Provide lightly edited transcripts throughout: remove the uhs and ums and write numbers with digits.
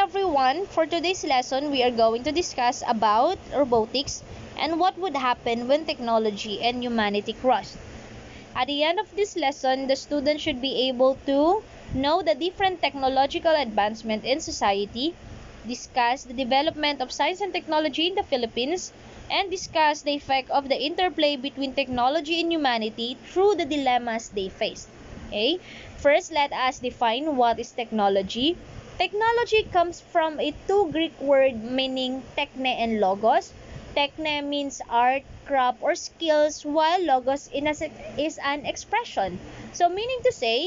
everyone. For today's lesson, we are going to discuss about robotics and what would happen when technology and humanity cross. At the end of this lesson, the student should be able to know the different technological advancement in society, discuss the development of science and technology in the Philippines, and discuss the effect of the interplay between technology and humanity through the dilemmas they face. Okay? First, let us define what is technology. Technology comes from a two Greek word meaning techne and logos. Techne means art, craft, or skills, while logos is an expression. So meaning to say,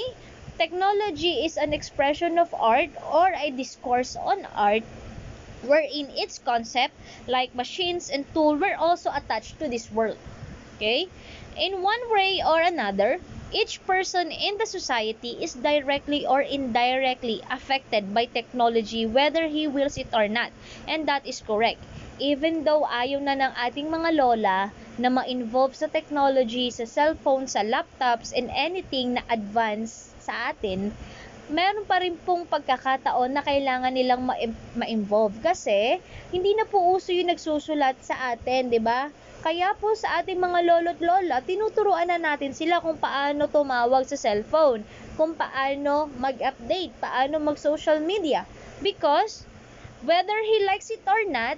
technology is an expression of art or a discourse on art wherein its concept, like machines and tools, were also attached to this world. Okay? In one way or another, each person in the society is directly or indirectly affected by technology whether he wills it or not. And that is correct. Even though ayaw na ng ating mga lola na ma-involve sa technology, sa cellphone, sa laptops, and anything na advance sa atin, meron pa rin pong pagkakataon na kailangan nilang ma-involve kasi hindi na po uso yung nagsusulat sa atin, 'di ba? Kaya po sa ating mga lolo't lola, tinuturuan na natin sila kung paano tumawag sa cellphone, kung paano mag-update, paano mag-social media. Because whether he likes it or not,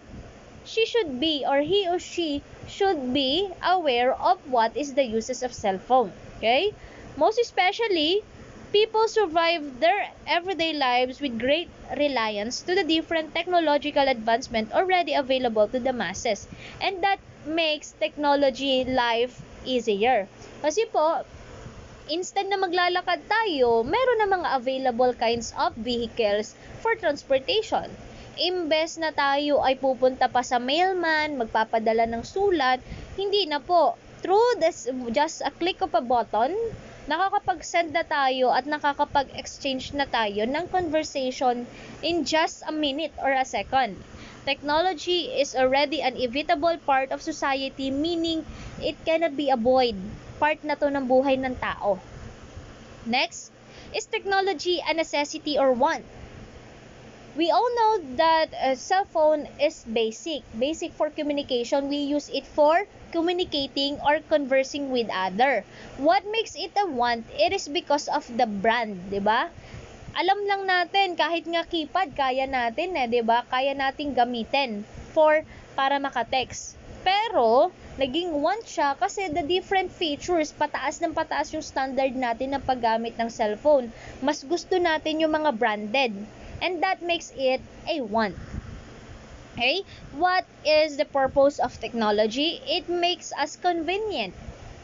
she should be or he or she should be aware of what is the uses of cellphone. Okay? Most especially, people survive their everyday lives with great reliance to the different technological advancement already available to the masses. And that makes technology life easier. Kasi po, instead na maglalakad tayo, meron na mga available kinds of vehicles for transportation. Imbes na tayo ay pupunta pa sa mailman, magpapadala ng sulat, hindi na po. Through this, just a click of a button, nakakapag-send na tayo at nakakapag-exchange na tayo ng conversation in just a minute or a second. Technology is already an inevitable part of society, meaning it cannot be avoided. Part na to ng buhay ng tao. Next, is technology a necessity or want? We all know that a cell phone is basic for communication. We use it for communicating or conversing with other. What makes it a want? It is because of the brand, 'di ba? Alam lang natin kahit nga keypad kaya natin 'di ba? Kaya nating gamitin para maka-text. Pero naging want siya kasi the different features, pataas ng pataas yung standard natin ng paggamit ng cellphone. Mas gusto natin yung mga branded. And that makes it a want. Okay? What is the purpose of technology? It makes us convenient.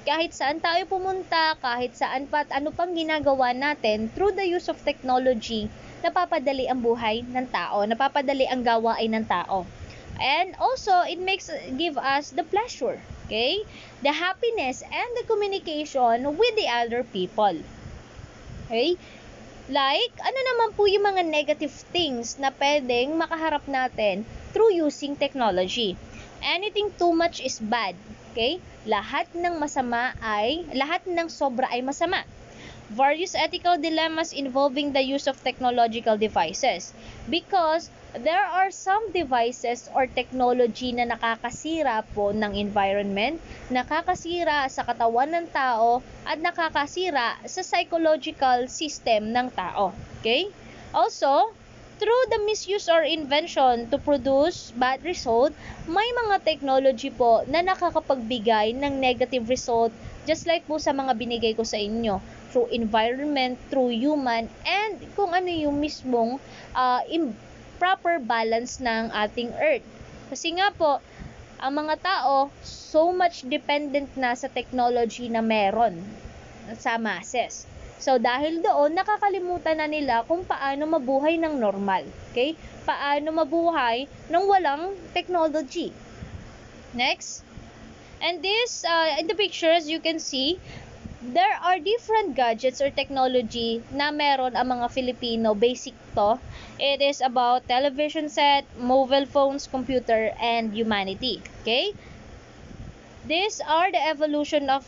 Kahit saan tayo pumunta, kahit saan pa at ano pang ginagawa natin, through the use of technology, napapadali ang buhay ng tao, napapadali ang gawain ng tao. And also, it give us the pleasure, okay? The happiness and the communication with the other people. Okay? Like, ano naman po yung mga negative things na pwedeng makaharap natin through using technology? Anything too much is bad. Okay? Lahat ng sobra ay masama. Various ethical dilemmas involving the use of technological devices. Because there are some devices or technology na nakakasira po ng environment, nakakasira sa katawan ng tao, at nakakasira sa psychological system ng tao. Okay? Also, through the misuse or invention to produce bad result, may mga technology po na nakakapagbigay ng negative result, just like po sa mga binigay ko sa inyo, through environment, through human, and kung ano yung mismong proper balance ng ating earth. Kasi nga po, ang mga tao so much dependent na sa technology na meron sa masses. So dahil doon, nakakalimutan na nila kung paano mabuhay ng normal. Okay? Paano mabuhay ng walang technology. Next. And this, in the pictures, you can see there are different gadgets or technology na meron ang mga Filipino. Basic to. It is about television set, mobile phones, computer, and humanity. Okay? These are the evolution of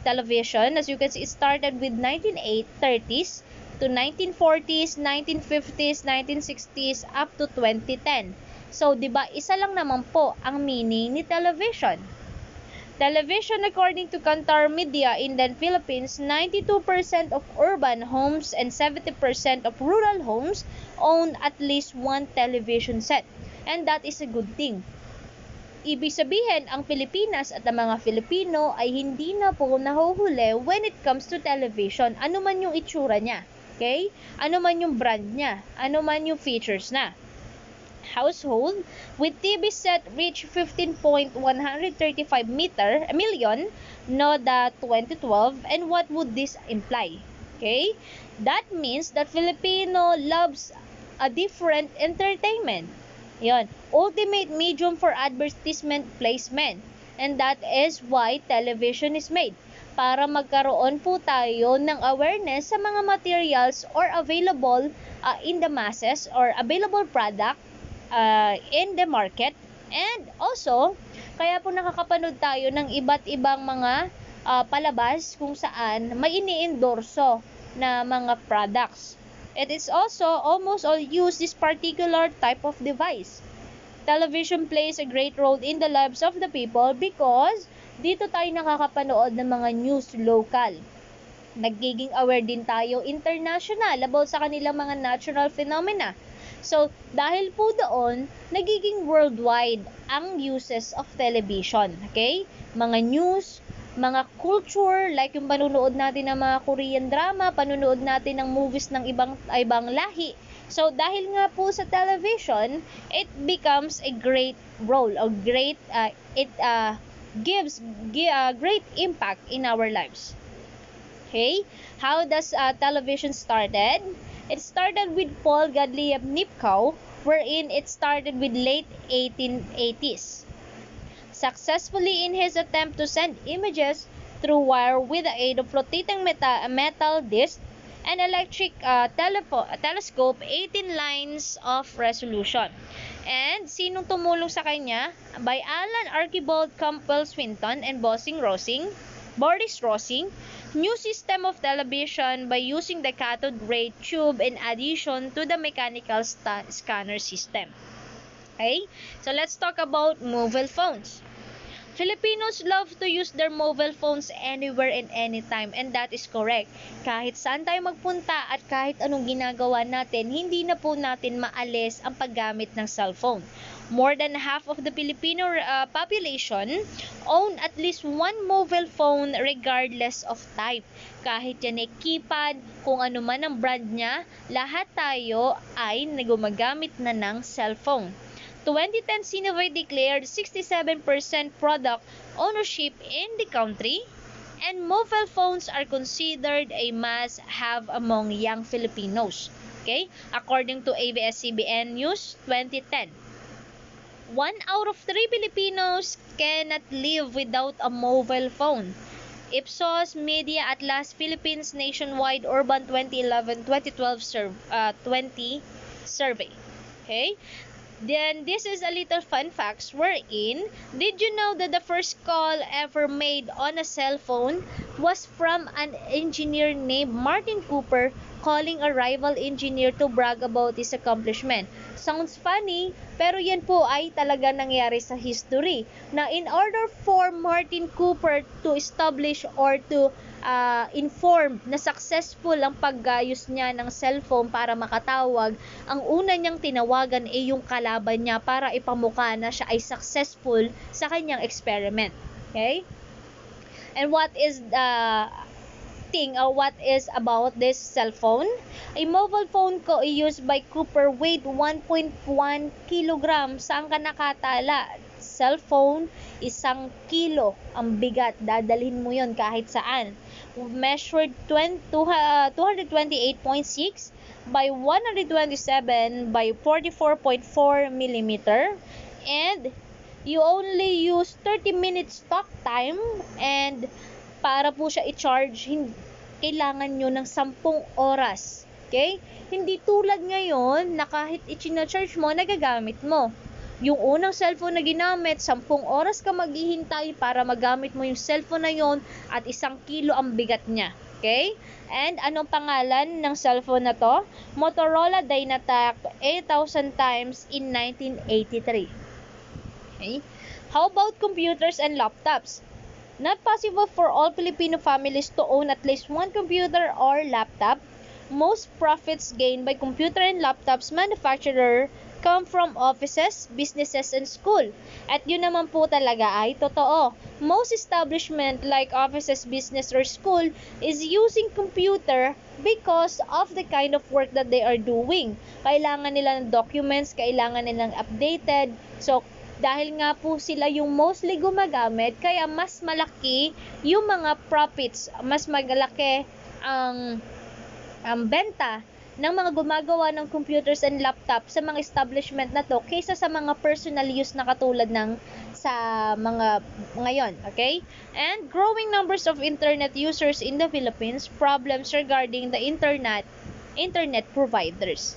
television. As you can see, it started with 1930s. to 1940s, 1950s, 1960s, up to 2010. So, di ba, isa lang naman po ang meaning ni television. Television, according to Kantar Media in the Philippines, 92% of urban homes and 70% of rural homes own at least one television set. And that is a good thing. Ibig sabihin, ang Pilipinas at ang mga Filipino ay hindi na po nahuhuli when it comes to television. Ano man yung itsura niya. Okay? Ano man yung brand niya. Ano man yung features na. Household with TV set reach 15.135 million no the 2012, and what would this imply? Okay? That means that Filipino loves a different entertainment. Yon, ultimate medium for advertisement placement, and that is why television is made, para magkaroon po tayo ng awareness sa mga materials or available in the masses or available product in the market. And also, kaya po nakakapanood tayo ng iba't ibang mga palabas kung saan may ini-endorso na mga products. It is also almost all use this particular type of device. Television plays a great role in the lives of the people because dito tayo nakakapanood ng mga news local. Nagiging aware din tayo international about sa kanilang mga natural phenomena. So, dahil po doon, nagiging worldwide ang uses of television. Okay? Mga news, mga culture, like yung panunood natin ng mga Korean drama, panunood natin ng movies ng ibang lahi. So, dahil nga po sa television, it becomes a great role, a great, it gives great impact in our lives. Okay? How does television started? It started with Paul Gottlieb Nipkow, wherein it started with late 1880s. Successfully in his attempt to send images through wire with the aid of rotating metal disc and electric telescope, 18 lines of resolution. And sinong tumulong sa kanya? By Alan Archibald Campbell Swinton and Boris Rossing, new system of television by using the cathode ray tube in addition to the mechanical scanner system. Okay? So let's talk about mobile phones. Filipinos love to use their mobile phones anywhere and anytime, and that is correct. Kahit saan tayo magpunta at kahit anong ginagawa natin, hindi na po natin maalis ang paggamit ng cellphone. More than half of the Filipino population own at least one mobile phone regardless of type. Kahit yan ay keypad, kung ano man ang brand niya, lahat tayo ay gumagamit na ng cellphone. 2010 Sinovac declared 67% product ownership in the country, and mobile phones are considered a must-have among young Filipinos. Okay? According to ABS-CBN News 2010. 1 out of 3 Filipinos cannot live without a mobile phone. Ipsos Media Atlas Philippines Nationwide Urban 2011-2012 survey. Okay? Then, this is a little fun facts wherein, did you know that the first call ever made on a cell phone was from an engineer named Martin Cooper calling a rival engineer to brag about his accomplishment? Sounds funny, pero yan po ay talaga nangyari sa history. Na in order for Martin Cooper to establish or to inform na successful ang paggayos niya ng cellphone para makatawag, ang una niyang tinawagan ay yung kalaban niya para ipamukha na siya ay successful sa kanyang experiment. Okay? And what is the thing or what is about this cellphone? A mobile phone ko used by Cooper weighed 1.1 kilogram. Saan ka nakatala? Cellphone, 1 kilo ang bigat. Dadalhin mo yon kahit saan. Measured 228.6 by 127 by 44.4 millimeter, and you only use 30 minutes talk time, and para po siya i-charge, kailangan nyo ng 10 oras. Okay? Hindi tulad ngayon na kahit i-charge mo, nagagamit mo. Yung unang cellphone na ginamit, 10 oras ka maghihintay para magamit mo yung cellphone na yon at 1 kilo ang bigat niya. Okay? And anong pangalan ng cellphone na to? Motorola Dynatac 8,000 times in 1983. Okay? How about computers and laptops? Not possible for all Filipino families to own at least one computer or laptop. Most profits gained by computer and laptops manufacturer come from offices, businesses, and school. At yun naman po talaga ay totoo. Most establishment like offices, business, or school is using computer because of the kind of work that they are doing. Kailangan nila ng documents, kailangan nilang updated. So, dahil nga po sila yung mostly gumagamit, kaya mas malaki yung mga profits, mas malaki ang benta ng mga gumagawa ng computers and laptop sa mga establishment na to kaysa sa mga personal use na katulad ng sa mga ngayon, okay? And growing numbers of internet users in the Philippines, problems regarding the internet providers.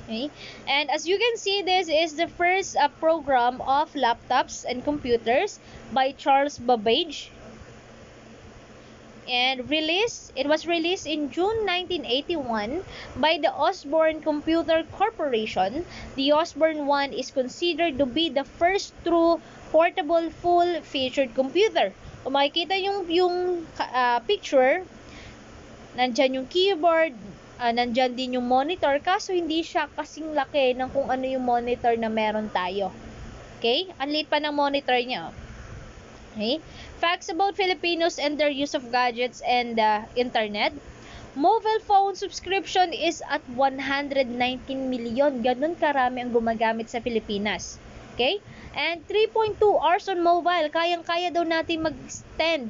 Okay? And as you can see, this is the first program of laptops and computers by Charles Babbage. And it was released in June 1981 by the Osborne Computer Corporation. The Osborne 1 is considered to be the first true portable full-featured computer. Kung makikita yung picture, nandyan yung keyboard, nandyan din yung monitor, kaso hindi siya kasing laki ng kung ano yung monitor na meron tayo. Okay? Ang liit pa ng monitor niya. Okay? Facts about Filipinos and their use of gadgets and internet. Mobile phone subscription is at 119 million. Ganun karami ang gumagamit sa Pilipinas. Okay? And 3.2 hours on mobile. Kayang-kaya daw natin mag-extend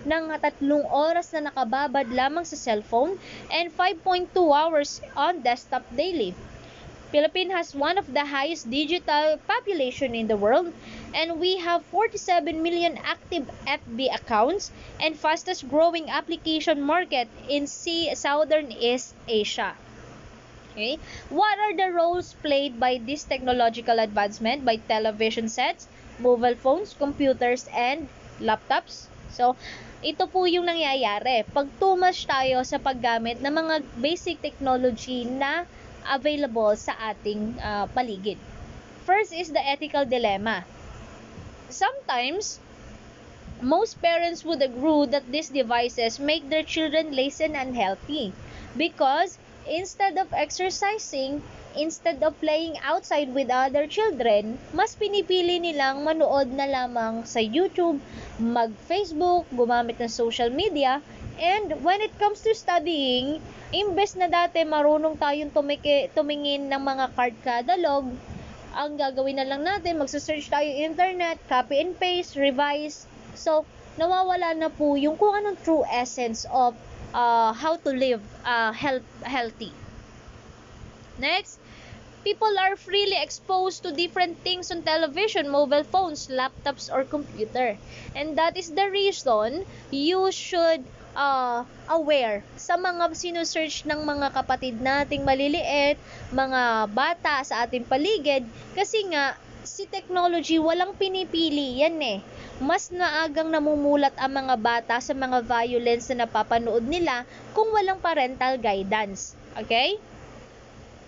ng 3 oras na nakababad lamang sa cellphone and 5.2 hours on desktop daily. Philippines has one of the highest digital population in the world, and we have 47 million active FB accounts and fastest growing application market in Southern East Asia. Okay? What are the roles played by this technological advancement by television sets, mobile phones, computers, and laptops? So, ito po yung nangyayari. Pag too much tayo sa paggamit ng mga basic technology na available sa ating paligid. First is the ethical dilemma. Sometimes, most parents would agree that these devices make their children lazy and unhealthy because instead of exercising, instead of playing outside with other children, mas pinipili nilang manood na lamang sa YouTube, mag-Facebook, gumamit ng social media. And when it comes to studying, imbes na dati marunong tayong tumingin ng mga card catalog, ang gagawin na lang natin, magsa-search tayo internet, copy and paste, revise. So, nawawala na po yung kung anong true essence of how to live healthy. Next, people are freely exposed to different things on television, mobile phones, laptops, or computer. And that is the reason you should aware sa mga sinusearch ng mga kapatid nating maliliit, mga bata sa ating paligid, kasi nga si technology walang pinipili yan eh. Mas naagang namumulat ang mga bata sa mga violence na napapanood nila kung walang parental guidance. Okay?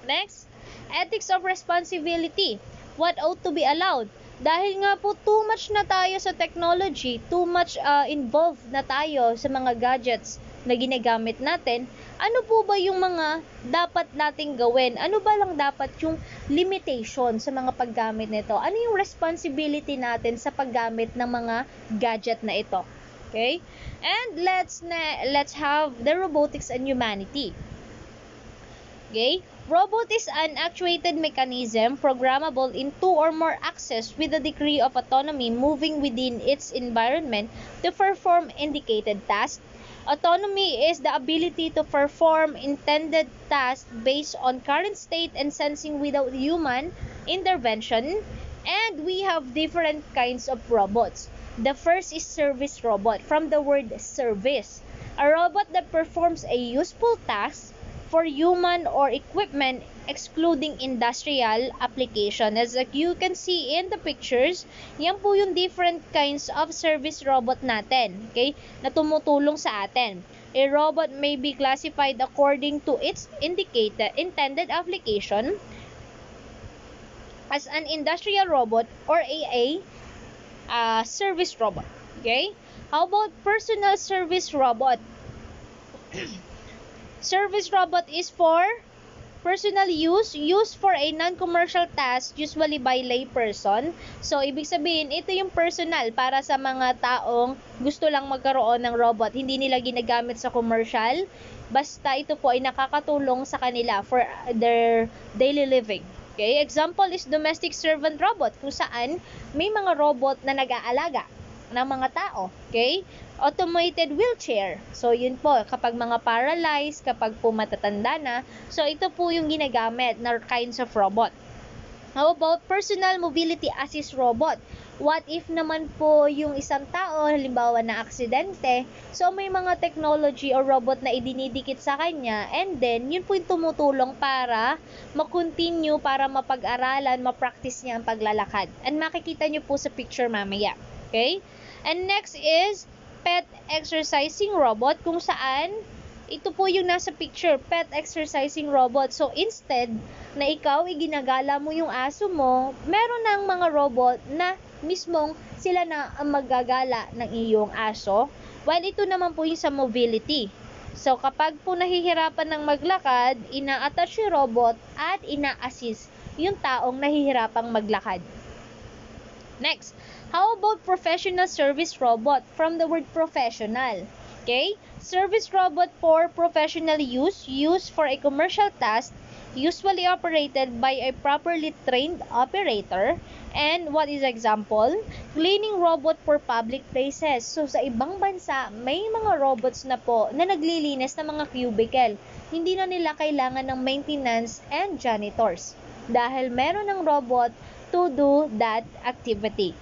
Next, ethics of responsibility. What ought to be allowed? Dahil nga po too much na tayo sa technology, too much involved na tayo sa mga gadgets na ginagamit natin, ano po ba yung mga dapat nating gawin? Ano ba lang dapat yung limitation sa mga paggamit nito? Ano yung responsibility natin sa paggamit ng mga gadget na ito? Okay? And let's have the robotics and humanity. Okay? Robot is an actuated mechanism programmable in 2 or more axes with a degree of autonomy moving within its environment to perform indicated tasks. Autonomy is the ability to perform intended tasks based on current state and sensing without human intervention. And we have different kinds of robots. The first is service robot, from the word service. A robot that performs a useful task for human or equipment, excluding industrial application. As you can see in the pictures, yan po yung different kinds of service robot natin, okay, na tumutulong sa atin. A robot may be classified according to its intended application as an industrial robot or a service robot. Okay? How about personal service robot? Service robot is for personal use, used for a non-commercial task, usually by lay person. So, ibig sabihin, ito yung personal para sa mga taong gusto lang magkaroon ng robot. Hindi nila ginagamit sa commercial. Basta ito po ay nakakatulong sa kanila for their daily living. Okay? Example is domestic servant robot, kung saan may mga robot na nag-aalaga ng mga tao. Okay? Automated wheelchair. So, yun po, kapag mga paralyzed, kapag po matatanda na, so ito po yung ginagamit na kinds of robot. How about personal mobility assist robot? What if naman po yung isang tao, halimbawa na aksidente, so may mga technology or robot na idinidikit sa kanya, and then, yun po yung tumutulong para makontinue, para mapag-aralan, mapractice niya ang paglalakad. And makikita nyo po sa picture mamaya. Okay? And next is pet exercising robot, kung saan ito po yung nasa picture, pet exercising robot. So, instead na ikaw iginagala mo yung aso mo, meron ng mga robot na mismong sila na ang maggagala ng iyong aso. While ito naman po yung sa mobility. So, kapag po nahihirapan ng maglakad, ina-attach yung robot at ina-assist yung taong nahihirapang maglakad. Next, how about professional service robot? From the word professional. Okay? Service robot for professional use, used for a commercial task, usually operated by a properly trained operator. And what is example? Cleaning robot for public places. So, sa ibang bansa, may mga robots na po na naglilinis ng mga cubicle. Hindi na nila kailangan ng maintenance and janitors. Dahil meron ng robot to do that activity.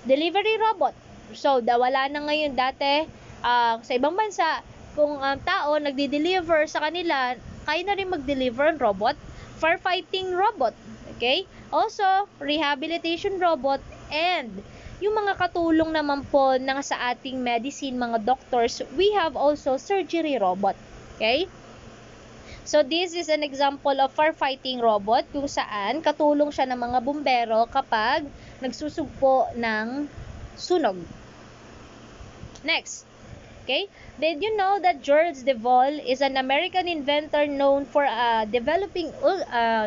Delivery robot. So, wala na ngayon dati sa ibang bansa, kung tao nagdi-deliver sa kanila, kaya na rin mag-deliver ang robot. Firefighting robot. Okay? Also, rehabilitation robot and yung mga katulong naman po ng sa ating medicine, mga doctors, we have also surgery robot. Okay? So, this is an example of firefighting robot kung saan katulong siya ng mga bumbero kapag nagsusugpo ng sunog. Next. Okay? Did you know that George Devol is an American inventor known for developing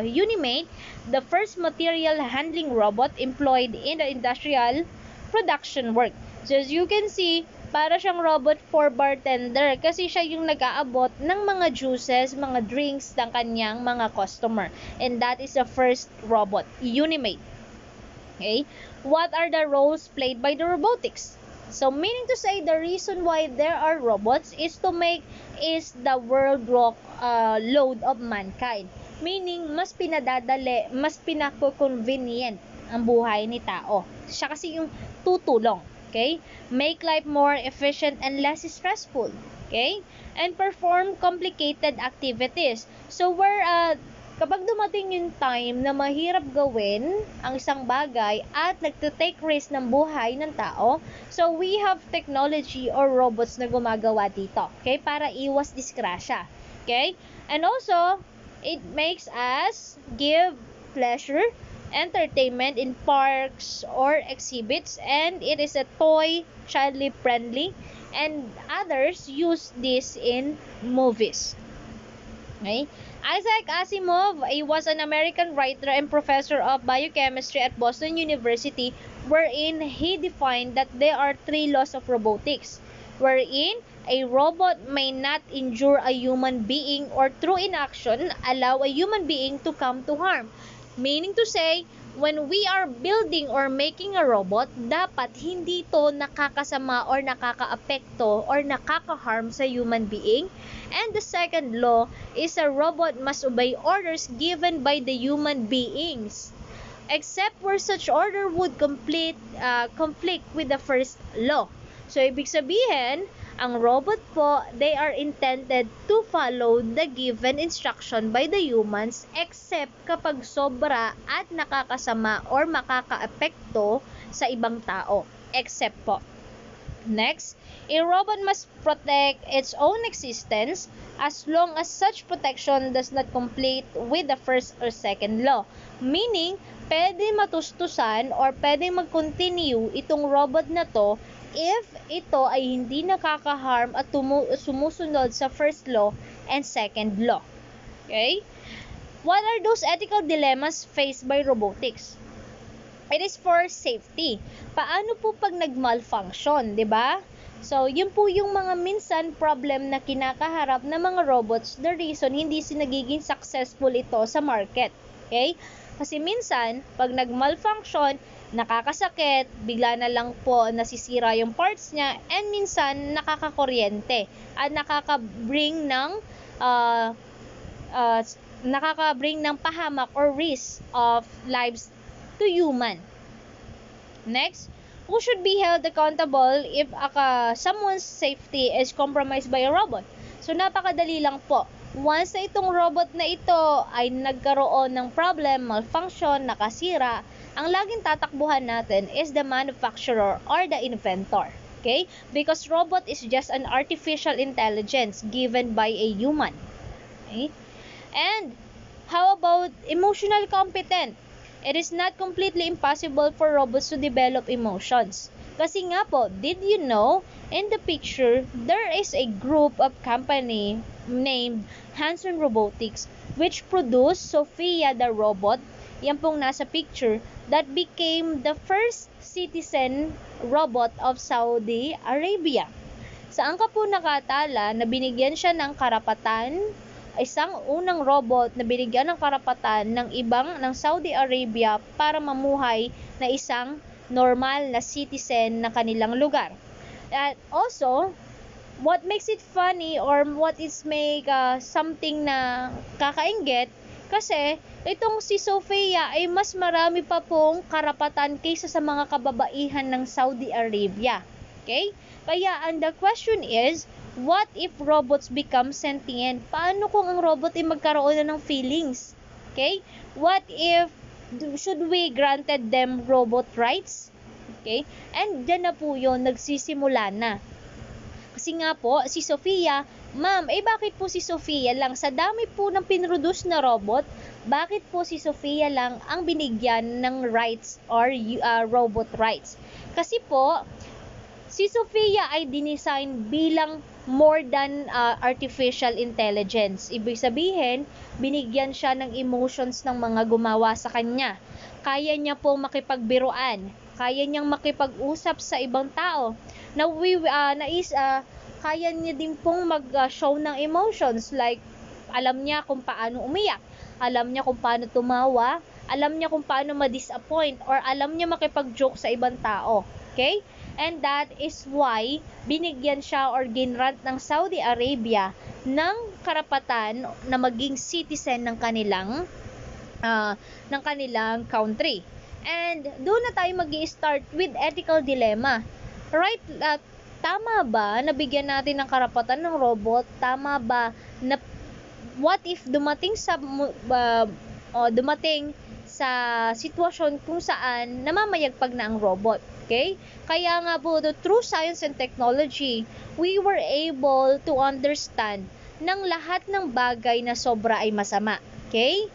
Unimate, the first material handling robot employed in the industrial production work? So, as you can see, para siyang robot for bartender kasi siya yung nag-aabot ng mga juices, mga drinks ng kanyang mga customer. And that is the first robot, Unimate. Okay? What are the roles played by the robotics? So, meaning to say, the reason why there are robots is to make the world load of mankind. Meaning, mas pinadadali, mas pinako-convenient ang buhay ni tao. Siya kasi yung tutulong. Okay? Make life more efficient and less stressful. Okay? And perform complicated activities. So, kapag dumating yung time na mahirap gawin ang isang bagay at nagtitake risk ng buhay ng tao, so we have technology or robots na gumagawa dito. Okay? Para iwas disgrasya. Okay? And also, it makes us give pleasure, entertainment in parks or exhibits, and it is a toy, childly friendly, and others use this in movies. Okay? Isaac Asimov, he was an American writer and professor of biochemistry at Boston University, wherein he defined that there are 3 laws of robotics, wherein a robot may not injure a human being or through inaction allow a human being to come to harm. Meaning to say, when we are building or making a robot, dapat hindi to nakakasama or nakakaapekto or nakakaharm sa human being. And the second law is a robot must obey orders given by the human beings, except where such order would conflict with the first law. So, ibig sabihin, Ang robot po, they are intended to follow the given instruction by the humans except kapag sobra at nakakasama or makakaapekto sa ibang tao. Except po. Next, a robot must protect its own existence as long as such protection does not conflict with the first or second law. Meaning, pwede matustusan or pwede mag-continue itong robot na to if ito ay hindi nakaka-harm at sumusunod sa first law and second law. Okay? What are those ethical dilemmas faced by robotics? It is for safety. Paano po pag nag-malfunction, 'di ba? So, yun po yung mga minsan problem na kinakaharap ng mga robots, the reason hindi nagiging successful ito sa market. Okay? Kasi minsan, pag nag-malfunction, nakakasakit, bigla na lang po nasisira yung parts niya, and minsan nakakakuryente at nakaka-bring ng pahamak or risk of lives to human. Next, who should be held accountable if someone's safety is compromised by a robot? So, napakadali lang po. Once na itong robot na ito ay nagkaroon ng problem, malfunction, nakasira, ang laging tatakbuhan natin is the manufacturer or the inventor. Okay? Because robot is just an artificial intelligence given by a human. Okay? And, how about emotional competent? It is not completely impossible for robots to develop emotions. Kasi nga po, did you know, in the picture, there is a group of company named Hanson Robotics which produced Sophia the robot, yan pong nasa picture, that became the first citizen robot of Saudi Arabia. Saan ka po nakatala na binigyan siya ng karapatan, isang unang robot na binigyan ng karapatan ng Saudi Arabia para mamuhay na isang normal na citizen na kanilang lugar. And also, what makes it funny or what is make something na kakainggit, kasi itong si Sophia ay mas marami pa pong karapatan kaysa sa mga kababaihan ng Saudi Arabia. Okay? Kaya, and the question is, what if robots become sentient? Paano kung ang robot ay magkaroon na ng feelings? Okay? What if, should we granted them robot rights? Okay? And dyan na po yun, nagsisimula na. Kasi nga po, si Sophia, ma'am, bakit po si Sophia lang? Sa dami po ng pinroduce na robot, bakit po si Sophia lang ang binigyan ng rights or robot rights? Kasi po, si Sophia ay dinesign bilang more than artificial intelligence. Ibig sabihin, binigyan siya ng emotions ng mga gumawa sa kanya. Kaya niya po makipagbiruan. Kaya niyang makipag-usap sa ibang tao. Kaya niya din pong mag-show ng emotions. Like, alam niya kung paano umiyak. Alam niya kung paano tumawa. Alam niya kung paano ma-disappoint. Or alam niya makipag-joke sa ibang tao. Okay? And that is why binigyan siya or ginrant ng Saudi Arabia ng karapatan na maging citizen ng kanilang country. And doon na tayo magi-start with ethical dilemma. Right? Tama ba na bigyan natin ng karapatan ng robot? Tama ba na what if dumating sa sitwasyon kung saan namamayagpag na ang robot? Okay? Kaya nga po, through science and technology, we were able to understand ng lahat ng bagay na sobra ay masama. Okay?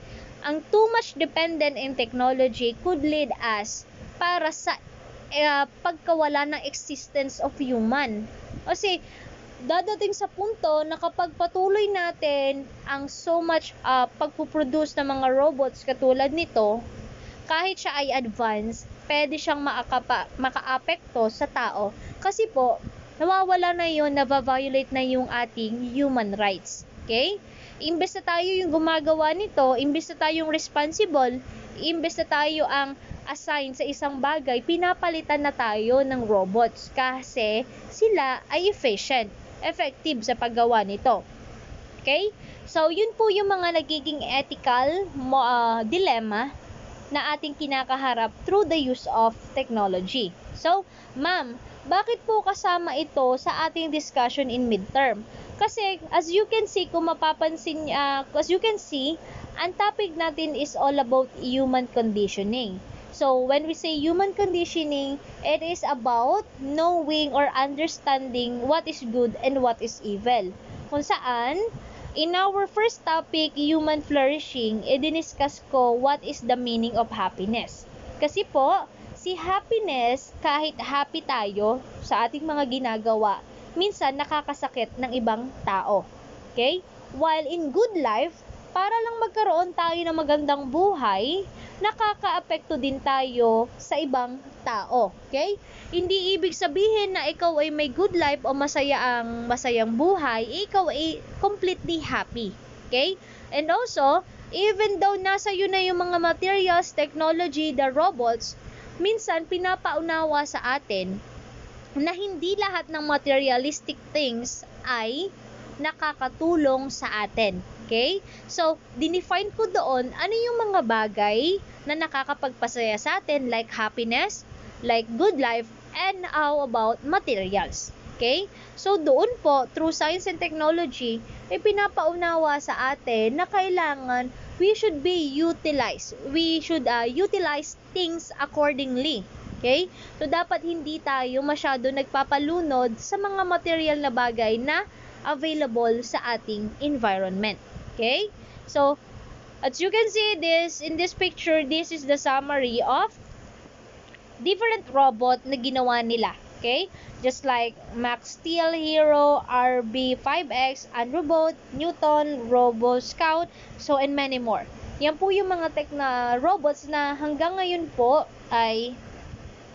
Ang too much dependent in technology could lead us para sa pagkawala ng existence of human. Kasi, dadating sa punto na kapag patuloy natin ang so much pagpuproduce ng mga robots katulad nito, kahit siya ay advanced, pwede siyang makaapekto sa tao. Kasi po, nawawala na yun, nababiolate na yung ating human rights. Okay? Imbes na tayo yung gumagawa nito, imbes na tayong responsible, imbes na tayo ang assign sa isang bagay, pinapalitan na tayo ng robots kasi sila ay efficient, effective sa paggawa nito. Okay? So, yun po yung mga nagiging ethical dilemma na ating kinakaharap through the use of technology. So, ma'am, bakit po kasama ito sa ating discussion in midterm? Kasi as you can see, as you can see, ang topic natin is all about human conditioning. So, when we say human conditioning, it is about knowing or understanding what is good and what is evil. Kung saan, in our first topic, human flourishing, i-discuss ko what is the meaning of happiness. Kasi po, si happiness, kahit happy tayo sa ating mga ginagawa, minsan nakakasakit ng ibang tao. Okay? While in good life, para lang magkaroon tayo ng magandang buhay, nakakaapekto din tayo sa ibang tao. Okay? Hindi ibig sabihin na ikaw ay may good life o masayang buhay, ikaw ay completely happy. Okay? And also, even though nasa iyo na yung mga materials, technology, the robots, minsan pinapaunawa sa atin na hindi lahat ng materialistic things ay nakakatulong sa atin. Okay? So, dinefine ko doon ano yung mga bagay na nakakapagpasaya sa atin like happiness, like good life, and how about materials. Okay? So, doon po, through science and technology, ay pinapaunawa sa atin na kailangan we should utilize things accordingly. Okay? So, dapat hindi tayo masyado nagpapalunod sa mga material na bagay na available sa ating environment. Okay? So, as you can see in this picture, this is the summary of different robot na ginawa nila. Okay? Just like Max Steel Hero, RB5X, Unrobot, Newton, Robo Scout, so and many more. Yan po yung mga robots na hanggang ngayon po ay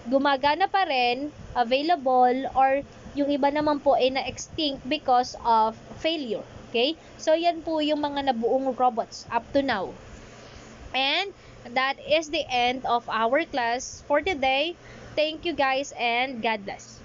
gumagana pa rin, available, or yung iba naman po ay na-extinct because of failure. Okay? So, yan po yung mga nabuong robots up to now. And that is the end of our class for today. Thank you guys and God bless.